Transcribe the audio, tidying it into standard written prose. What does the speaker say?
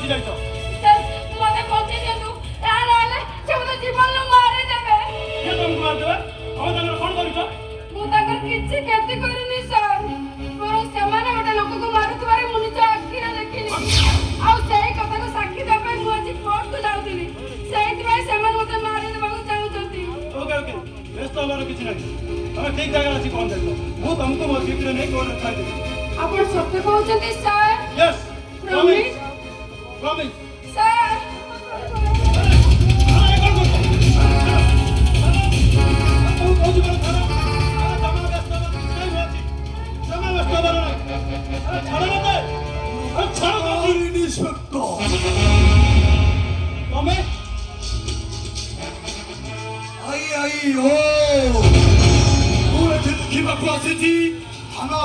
बची जाइछ मते बचे दियंतु यार आले से मते जीवन लो मारि देबे के तुम मार देबे हम तंगर कोन करिछ मु तंगर किछि क्षति करिनी सर पर सेमाने गोटे लोक को मारुतबारे मु निज आखिरे देखिनी आ सेही कथा को साक्षी देबे मु आज कोर्ट को जाउतिनी सेही भाई सेमान मते मारि देबाको चाहुचंती ओके ओके व्यस्त होबार किछि नाही हम ठीक जगह अछि पहुंचल मु तुमको मो जीप रे नहीं कोर्ट छाड़ देबी आपण सत्य कहउचंती sir yes promise promise sir अरे कोन कोन कोन कोन थाना जमा व्यस्त नहीं होची जमा व्यस्त होबार नाही अरे छाड़ मते अरे छाड़ मते इंस्पेक्टर प्रॉमिस आई आई हो पूरे दिन की बकवास थी थाना